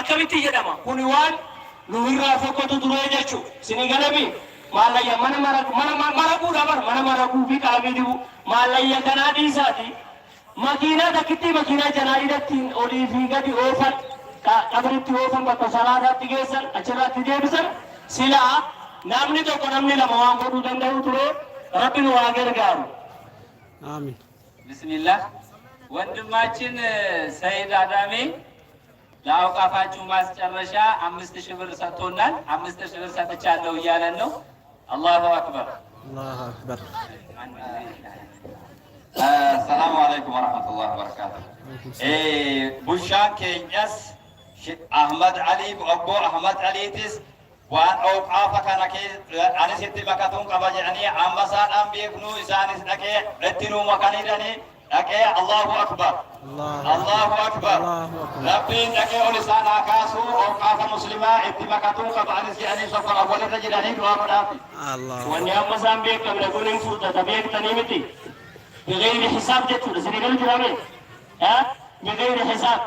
akkamitti jedhama kuni waan nu irraa fokkatu duree jechuudha sinii galami maalayya mana maraguu dabar mana maraguu fi qalamii dibu maalayya kanaa dhiisaati makiinaa takkitti makiinaa janaa'idattiin olii fi gadi oofan qabritti oofan bakka salaataatti geessan achirratti deebisan silaa namni tokko namni lama waan godhuu danda'u ture rabbiin waa gargaaru. አሚን ቢስሚላህ ወንድማችን ሰይድ አዳሜ ለአውቃፋችሁ ማስጨረሻ 5000 ብር ሰጥቶናል። 5000 ብር ሰጥቻለሁ እያለን ነው። አላሁ አክበር አላሁ አክበር። السلام عليكم ورحمة الله وبركاته. بوشان كينيس أحمد علي أبو أحمد علي تس وان أوقافك أنا كي أنا ست مكاتون كباجعني أمسان أم بيكنو إسانس نكى رتنو مكاني رني نكى الله أكبر الله أكبر ربي نكى ولسان أكاسو أوقاف مسلمة ست مكاتون كباجعني يعني سفر أول رجلاني دعاء بدافي الله وان أمسان بيكم لقولين فرصة تبيك تنيمتي بغير حساب جتو سنقول جرامي ها بغير حساب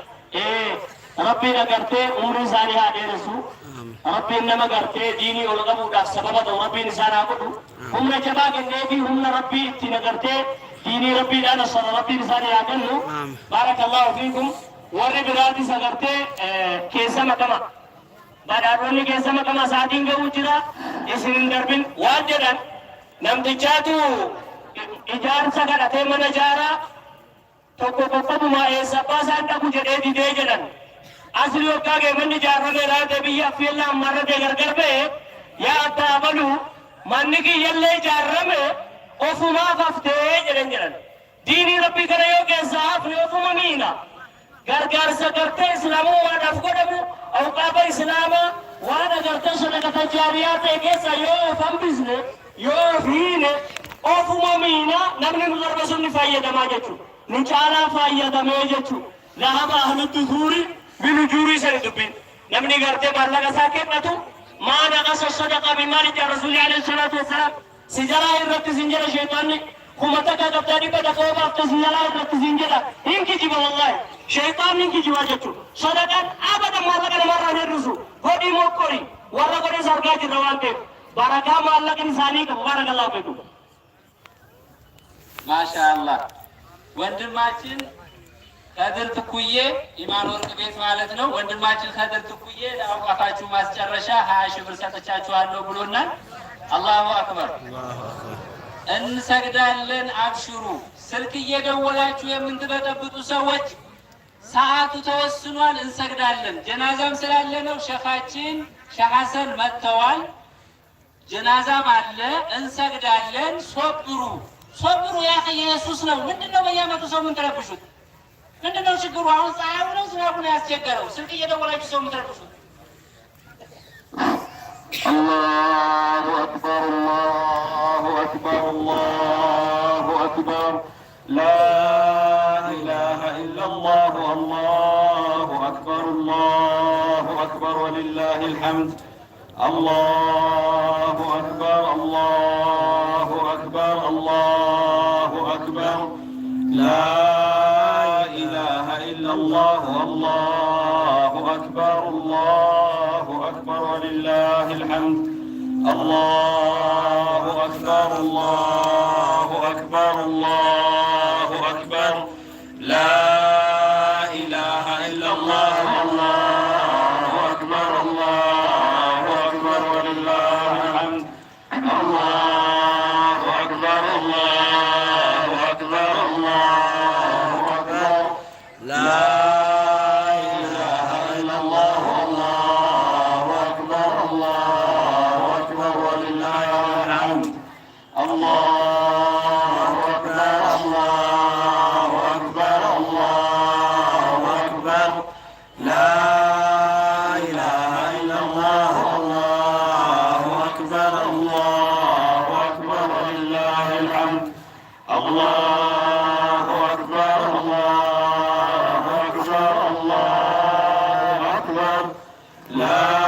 ربي نقرتي عمر إنساني هذه رسول ربي إنما قرتي ديني ولقبو داف سببا ربي إنسان أقول هم نجباك النبي هم ربي تنقرتي ديني ربي لا نصر ربي إنساني أقول بارك الله فيكم ورّي برادي سقرتي كيسا مكما بداروني كيسا مكما ساعدين قوتنا إسنين دربين واجدا نمتجاتو إجارة كانت من إجارة تقوم ما يسبب سانتا كجري دي جدًا أصلي وكاك من إجارة لا تبيه في الله مرة تغرغر به يا أتابلو منك يلا إجارة में أفما ففتة جدًا ديني ربي كريو كساف أفما مينا غرغر سكرت إسلامو وادفكو دبو أو كابا إسلاما وانا غرت صدقة جاريات كيسا يو فم بزنس يو فينه أوفما مينا نبني مدربسون فايدة ما جتو نجالا فايدة ما جتو لهم أهل الدخول بالجوري سندبين نبني قرتي بالله ساكت نتو ما نقص الصدقة بمال الرسول عليه الصلاة والسلام سجلا إرت سنجلا شيطاني خمتك قبضاني بدقوا بافت سجلا إرت سنجلا إنك جيبا والله شيطان إنك جيبا جتو صدقة أبدا مالك مرة نرسو هدي موكوري والله قولي سرقات الروانتي بركة مالك إنساني بارك الله فيكم ማሻአላህ ወንድማችን ከድር ትኩዬ ኢማን ወርቅ ቤት ማለት ነው። ወንድማችን ከድር ትኩዬ ለአውቃፋችሁ ማስጨረሻ 20 ብር ሰጥቻችኋለሁ ብሎናል። አላሁ አክበር እንሰግዳለን። አብሽሩ። ስልክ እየደወላችሁ የምትበጠብጡ ሰዎች ሰዓቱ ተወስኗል፣ እንሰግዳለን። ጀናዛም ስላለ ነው። ሸኻችን ሸህ ሐሰን መጥተዋል። ጀናዛም አለ፣ እንሰግዳለን። ሶብሩ ያ ኢየሱስ ነው። ምንድነው በየአመቱ ሰው ምን ተረብሹት? ምንድነው ችግሩ? አሁን ፀሐዩ ነው ዝናቡ ነው ያስቸገረው? ስልክ እየደወላችሁ ሰው ምን ተረብሹት? الله أكبر الله أكبر الله أكبر لا إله إلا الله الله أكبر الله أكبر ولله الحمد الله أكبر الله أكبر الله أكبر لا إله إلا الله الله أكبر الله أكبر ولله الحمد الله أكبر الله أكبر الله أكبر لا إله إلا الله الله أكبر الله أكبر ولله الحمد الله أكبر الله أكبر الله أكبر لا إله إلا الله الله أكبر الله أكبر ولله الحمد الله أكبر الله أكبر الله أكبر لا إله إلا الله الله أكبر الله أكبر ولله الحمد الله أكبر الله أكبر الله أكبر لا